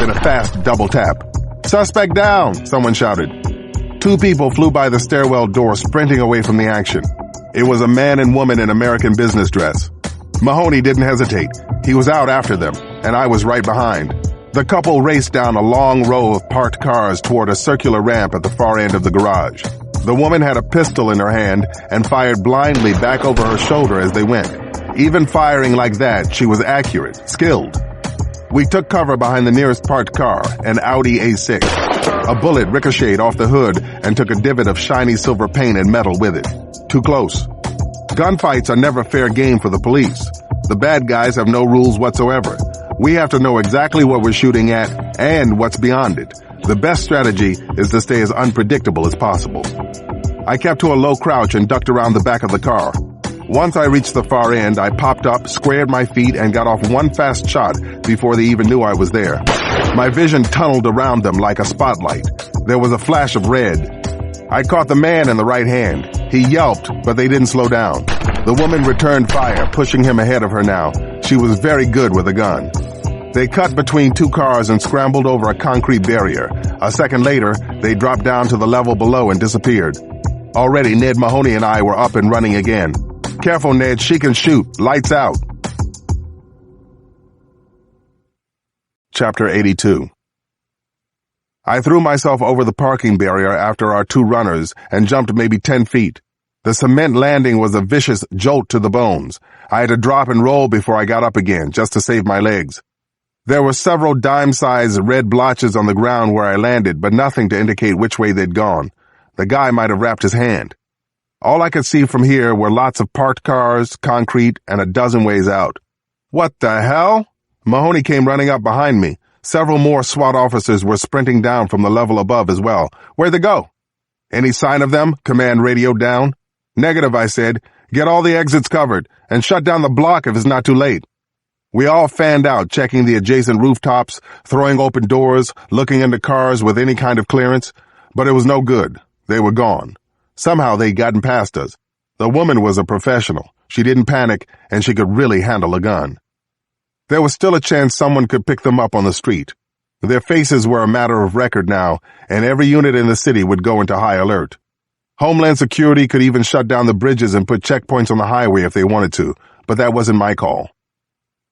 then a fast double tap. "Suspect down!" someone shouted. 2 people flew by the stairwell door, sprinting away from the action. It was a man and woman in American business dress. Mahoney didn't hesitate. He was out after them, and I was right behind. The couple raced down a long row of parked cars toward a circular ramp at the far end of the garage. The woman had a pistol in her hand and fired blindly back over her shoulder as they went. Even firing like that, she was accurate, skilled. We took cover behind the nearest parked car, an Audi A6. A bullet ricocheted off the hood and took a divot of shiny silver paint and metal with it. Too close. Gunfights are never fair game for the police. The bad guys have no rules whatsoever. We have to know exactly what we're shooting at and what's beyond it. The best strategy is to stay as unpredictable as possible. I kept to a low crouch and ducked around the back of the car. Once I reached the far end, I popped up, squared my feet, and got off one fast shot before they even knew I was there. My vision tunneled around them like a spotlight. There was a flash of red. I caught the man in the right hand. He yelped, but they didn't slow down. The woman returned fire, pushing him ahead of her now. She was very good with a gun. They cut between 2 cars and scrambled over a concrete barrier. A second later, they dropped down to the level below and disappeared. Already, Ned Mahoney and I were up and running again. "Careful, Ned, she can shoot. Lights out." Chapter 82. I threw myself over the parking barrier after our 2 runners and jumped maybe 10 feet. The cement landing was a vicious jolt to the bones. I had to drop and roll before I got up again, just to save my legs. There were several dime-sized red blotches on the ground where I landed, but nothing to indicate which way they'd gone. The guy might have wrapped his hand. All I could see from here were lots of parked cars, concrete, and a dozen ways out. What the hell? Mahoney came running up behind me. Several more SWAT officers were sprinting down from the level above as well. Where'd they go? Any sign of them? Command radioed down. Negative, I said. Get all the exits covered, and shut down the block if it's not too late. We all fanned out, checking the adjacent rooftops, throwing open doors, looking into cars with any kind of clearance. But it was no good. They were gone. Somehow they'd gotten past us. The woman was a professional. She didn't panic, and she could really handle a gun. There was still a chance someone could pick them up on the street. Their faces were a matter of record now, and every unit in the city would go into high alert. Homeland Security could even shut down the bridges and put checkpoints on the highway if they wanted to, but that wasn't my call.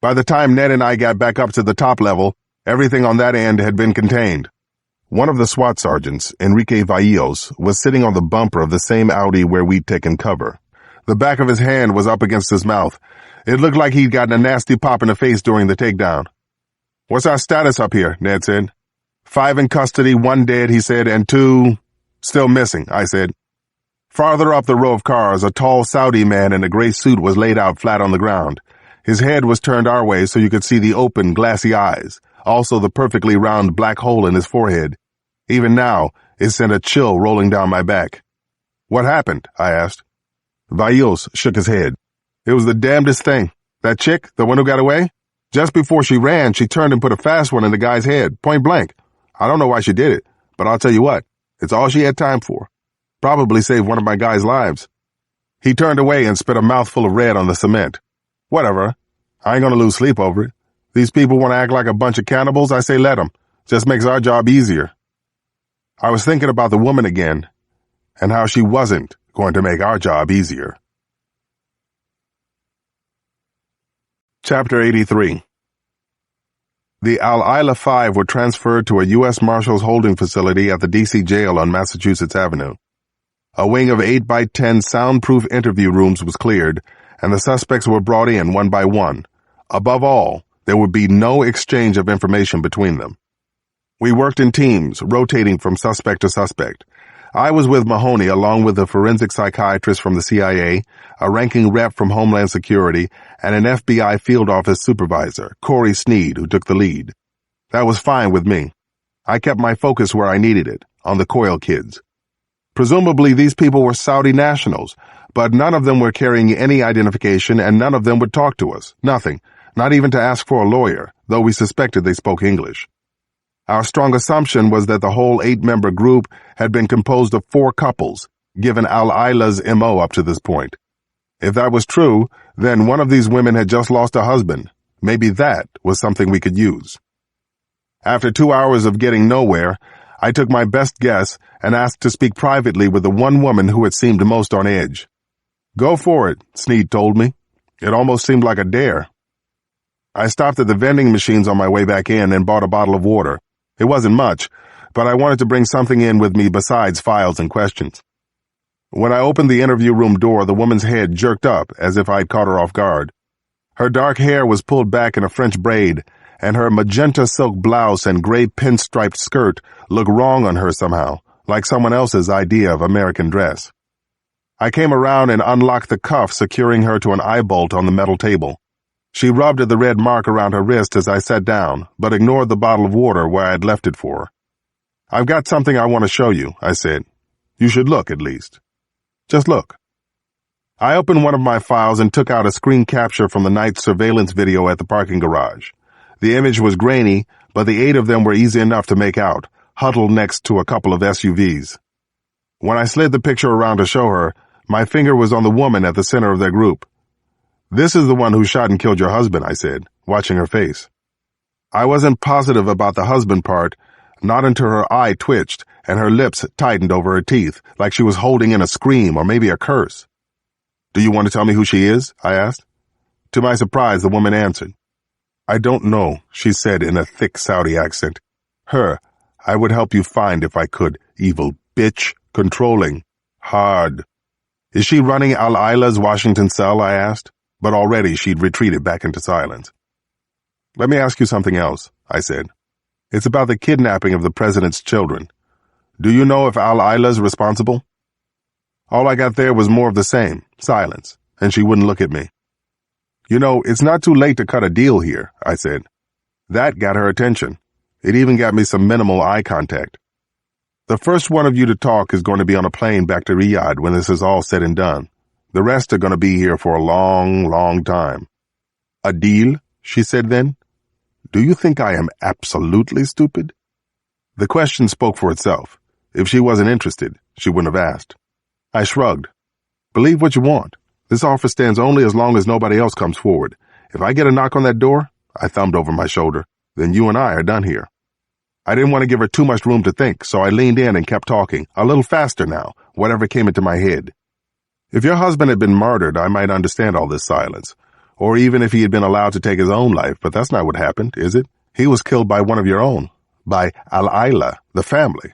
By the time Ned and I got back up to the top level, everything on that end had been contained. One of the SWAT sergeants, Enrique Valles, was sitting on the bumper of the same Audi where we'd taken cover. The back of his hand was up against his mouth. It looked like he'd gotten a nasty pop in the face during the takedown. What's our status up here? Ned said. 5 in custody, 1 dead, he said, and 2 still missing, I said. Farther up the row of cars, a tall Saudi man in a gray suit was laid out flat on the ground. His head was turned our way so you could see the open, glassy eyes, also the perfectly round black hole in his forehead. Even now, it sent a chill rolling down my back. What happened? I asked. Valles shook his head. It was the damnedest thing. That chick, the one who got away? Just before she ran, she turned and put a fast one in the guy's head, point blank. I don't know why she did it, but I'll tell you what, it's all she had time for. Probably saved one of my guys' lives. He turned away and spit a mouthful of red on the cement. Whatever. I ain't gonna lose sleep over it. These people want to act like a bunch of cannibals, I say let them. Just makes our job easier. I was thinking about the woman again, and how she wasn't going to make our job easier. Chapter 83. The Al-Isla 5 were transferred to a U.S. Marshals holding facility at the D.C. jail on Massachusetts Avenue. A wing of 8x10 soundproof interview rooms was cleared, and the suspects were brought in one by one. Above all, there would be no exchange of information between them. We worked in teams, rotating from suspect to suspect. I was with Mahoney along with a forensic psychiatrist from the CIA, a ranking rep from Homeland Security, and an FBI field office supervisor, Corey Sneed, who took the lead. That was fine with me. I kept my focus where I needed it, on the Coyle kids. Presumably these people were Saudi nationals, but none of them were carrying any identification and none of them would talk to us. Nothing. Not even to ask for a lawyer, though we suspected they spoke English. Our strong assumption was that the whole 8-member group had been composed of 4 couples, given Al-Isla's MO up to this point. If that was true, then one of these women had just lost a husband. Maybe that was something we could use. After 2 hours of getting nowhere, I took my best guess and asked to speak privately with the one woman who had seemed most on edge. "Go for it," Sneed told me. It almost seemed like a dare. I stopped at the vending machines on my way back in and bought a bottle of water. It wasn't much, but I wanted to bring something in with me besides files and questions. When I opened the interview room door, the woman's head jerked up as if I'd caught her off guard. Her dark hair was pulled back in a French braid, and her magenta silk blouse and gray pinstriped skirt looked wrong on her somehow, like someone else's idea of American dress. I came around and unlocked the cuff securing her to an eye bolt on the metal table. She rubbed at the red mark around her wrist as I sat down, but ignored the bottle of water where I had left it for her. "I've got something I want to show you," I said. "You should look, at least. Just look." I opened one of my files and took out a screen capture from the night surveillance video at the parking garage. The image was grainy, but the 8 of them were easy enough to make out, huddled next to a couple of SUVs. When I slid the picture around to show her, my finger was on the woman at the center of their group. "This is the one who shot and killed your husband," I said, watching her face. I wasn't positive about the husband part, not until her eye twitched and her lips tightened over her teeth, like she was holding in a scream or maybe a curse. "Do you want to tell me who she is?" I asked. To my surprise, the woman answered. "I don't know," she said in a thick Saudi accent. "Her, I would help you find if I could. Evil bitch. Controlling. Hard." "Is she running Al-Aila's Washington cell?" I asked, but already she'd retreated back into silence. "Let me ask you something else," I said. "It's about the kidnapping of the president's children. Do you know if Al-Aila's responsible?" All I got there was more of the same, silence, and she wouldn't look at me. "You know, it's not too late to cut a deal here," I said. That got her attention. It even got me some minimal eye contact. "The first one of you to talk is going to be on a plane back to Riyadh when this is all said and done. The rest are going to be here for a long, long time." "A deal?" she said then. "Do you think I am absolutely stupid?" The question spoke for itself. If she wasn't interested, she wouldn't have asked. I shrugged. "Believe what you want. This offer stands only as long as nobody else comes forward. If I get a knock on that door," I thumbed over my shoulder, "then you and I are done here." I didn't want to give her too much room to think, so I leaned in and kept talking, a little faster now, whatever came into my head. "If your husband had been murdered, I might understand all this silence. Or even if he had been allowed to take his own life, but that's not what happened, is it? He was killed by one of your own, by Al-Aila, the family.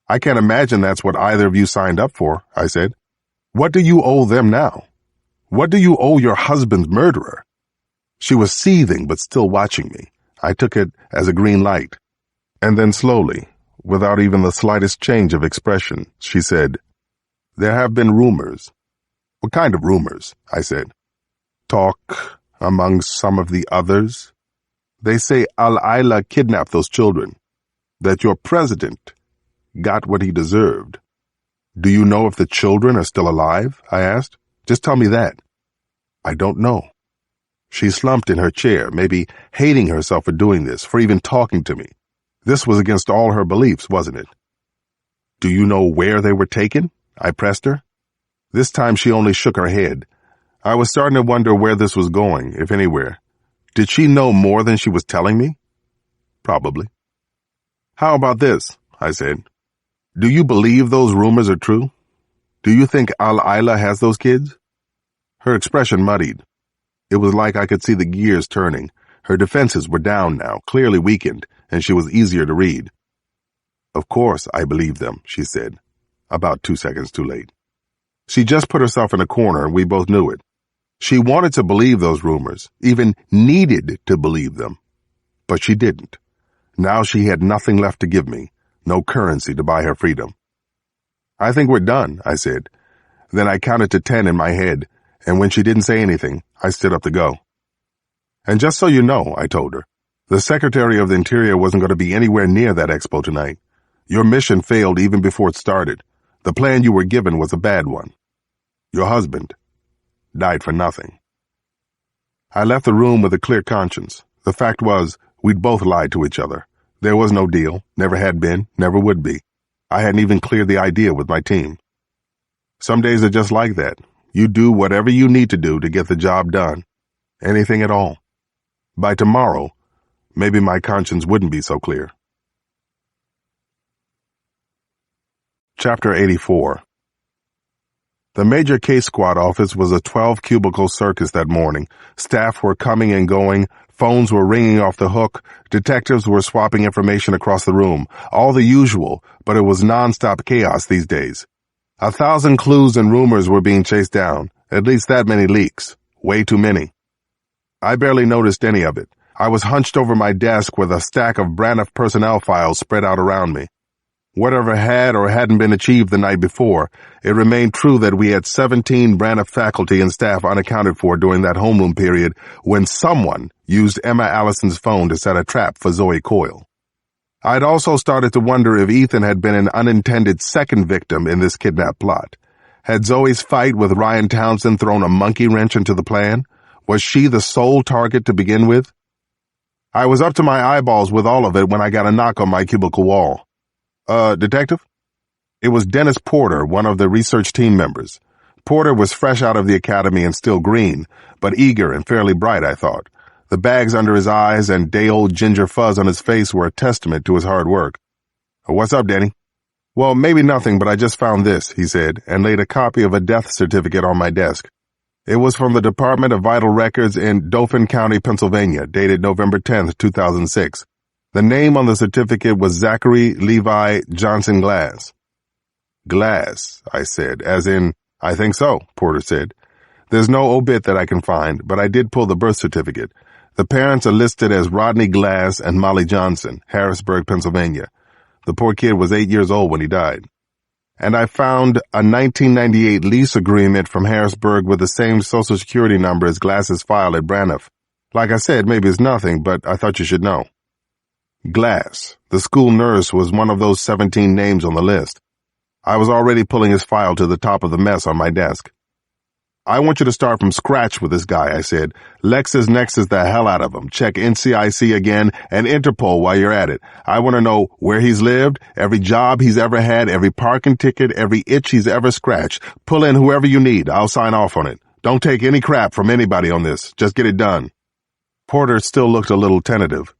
I can't imagine that's what either of you signed up for," I said. "What do you owe them now? What do you owe your husband's murderer?" She was seething but still watching me. I took it as a green light. And then slowly, without even the slightest change of expression, she said, "There have been rumors." "What kind of rumors?" I said. "Talk among some of the others. They say Al-Aila kidnapped those children, that your president got what he deserved." "Do you know if the children are still alive?" I asked. "Just tell me that." "I don't know." She slumped in her chair, maybe hating herself for doing this, for even talking to me. This was against all her beliefs, wasn't it? "Do you know where they were taken?" I pressed her. This time she only shook her head. I was starting to wonder where this was going, if anywhere. Did she know more than she was telling me? Probably. "How about this?" I said. "Do you believe those rumors are true? Do you think Al-Aila has those kids?" Her expression muddied. It was like I could see the gears turning. Her defenses were down now, clearly weakened, and she was easier to read. "Of course I believe them," she said, about 2 seconds too late. She just put herself in a corner, and we both knew it. She wanted to believe those rumors, even needed to believe them. But she didn't. Now she had nothing left to give me, no currency to buy her freedom. "I think we're done," I said. Then I counted to 10 in my head, and when she didn't say anything, I stood up to go. "And just so you know," I told her, "the Secretary of the Interior wasn't going to be anywhere near that expo tonight. Your mission failed even before it started. The plan you were given was a bad one. Your husband died for nothing." I left the room with a clear conscience. The fact was, we'd both lied to each other. There was no deal, never had been, never would be. I hadn't even cleared the idea with my team. Some days are just like that. You do whatever you need to do to get the job done. Anything at all. By tomorrow, maybe my conscience wouldn't be so clear. Chapter 84. The major case squad office was a 12-cubicle circus that morning. Staff were coming and going, phones were ringing off the hook, detectives were swapping information across the room. All the usual, but it was non-stop chaos these days. 1,000 clues and rumors were being chased down, at least that many leaks. Way too many. I barely noticed any of it. I was hunched over my desk with a stack of Braniff personnel files spread out around me. Whatever had or hadn't been achieved the night before, it remained true that we had 17 Braniff faculty and staff unaccounted for during that homeroom period when someone used Emma Allison's phone to set a trap for Zoe Coyle. I'd also started to wonder if Ethan had been an unintended second victim in this kidnap plot. Had Zoe's fight with Ryan Townsend thrown a monkey wrench into the plan? Was she the sole target to begin with? I was up to my eyeballs with all of it when I got a knock on my cubicle wall. Detective? It was Dennis Porter, one of the research team members. Porter was fresh out of the academy and still green, but eager and fairly bright, I thought. The bags under his eyes and day-old ginger fuzz on his face were a testament to his hard work. What's up, Denny? Well, maybe nothing, but I just found this, he said, and laid a copy of a death certificate on my desk. It was from the Department of Vital Records in Dauphin County, Pennsylvania, dated November 10th, 2006. The name on the certificate was Zachary Levi Johnson Glass. Glass, I said, as in, I think so, Porter said. There's no obit that I can find, but I did pull the birth certificate. The parents are listed as Rodney Glass and Molly Johnson, Harrisburg, Pennsylvania. The poor kid was 8 years old when he died. And I found a 1998 lease agreement from Harrisburg with the same social security number as Glass's file at Braniff. Like I said, maybe it's nothing, but I thought you should know. Glass, the school nurse, was one of those 17 names on the list. I was already pulling his file to the top of the mess on my desk. I want you to start from scratch with this guy, I said. LexisNexis the hell out of him. Check NCIC again and Interpol while you're at it. I want to know where he's lived, every job he's ever had, every parking ticket, every itch he's ever scratched. Pull in whoever you need. I'll sign off on it. Don't take any crap from anybody on this. Just get it done. Porter still looked a little tentative.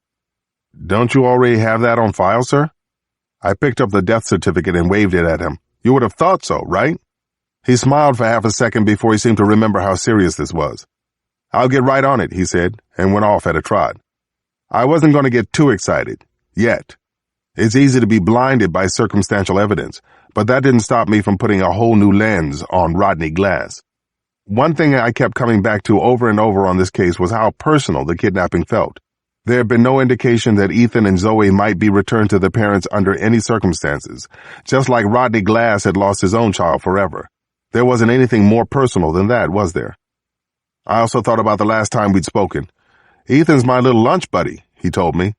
Don't you already have that on file, sir? I picked up the death certificate and waved it at him. You would have thought so, right? He smiled for half a second before he seemed to remember how serious this was. I'll get right on it, he said, and went off at a trot. I wasn't going to get too excited. Yet. It's easy to be blinded by circumstantial evidence, but that didn't stop me from putting a whole new lens on Rodney Glass. One thing I kept coming back to over and over on this case was how personal the kidnapping felt. There had been no indication that Ethan and Zoe might be returned to their parents under any circumstances, just like Rodney Glass had lost his own child forever. There wasn't anything more personal than that, was there? I also thought about the last time we'd spoken. Ethan's my little lunch buddy, he told me.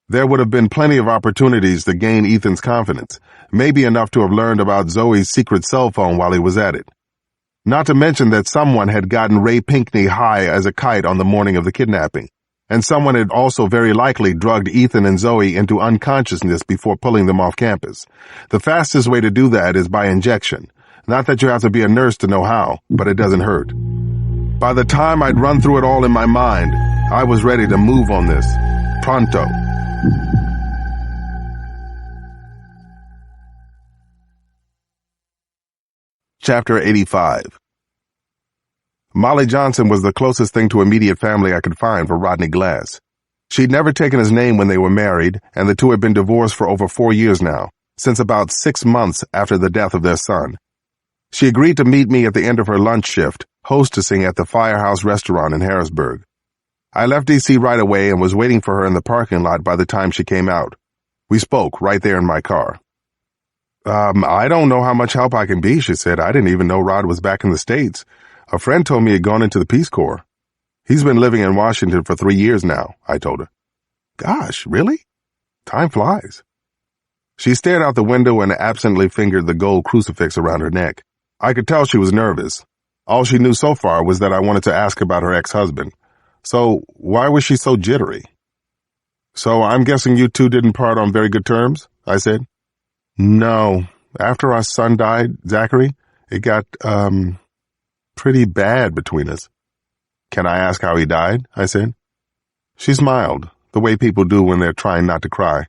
There would have been plenty of opportunities to gain Ethan's confidence, maybe enough to have learned about Zoe's secret cell phone while he was at it. Not to mention that someone had gotten Ray Pinkney high as a kite on the morning of the kidnapping. And someone had also very likely drugged Ethan and Zoe into unconsciousness before pulling them off campus. The fastest way to do that is by injection. Not that you have to be a nurse to know how, but it doesn't hurt. By the time I'd run through it all in my mind, I was ready to move on this. Pronto. Chapter 85. Molly Johnson was the closest thing to immediate family I could find for Rodney Glass. She'd never taken his name when they were married, and the two had been divorced for over 4 years now, since about 6 months after the death of their son. She agreed to meet me at the end of her lunch shift, hostessing at the Firehouse restaurant in Harrisburg. I left D.C. right away and was waiting for her in the parking lot by the time she came out. We spoke right there in my car. I don't know how much help I can be, she said. I didn't even know Rod was back in the States. A friend told me he'd gone into the Peace Corps. He's been living in Washington for 3 years now, I told her. Gosh, really? Time flies. She stared out the window and absently fingered the gold crucifix around her neck. I could tell she was nervous. All she knew so far was that I wanted to ask about her ex-husband. So why was she so jittery? So I'm guessing you two didn't part on very good terms? I said. No. After our son died, Zachary, it got, pretty bad between us. Can I ask how he died? I said. She smiled. the way people do when they're trying not to cry.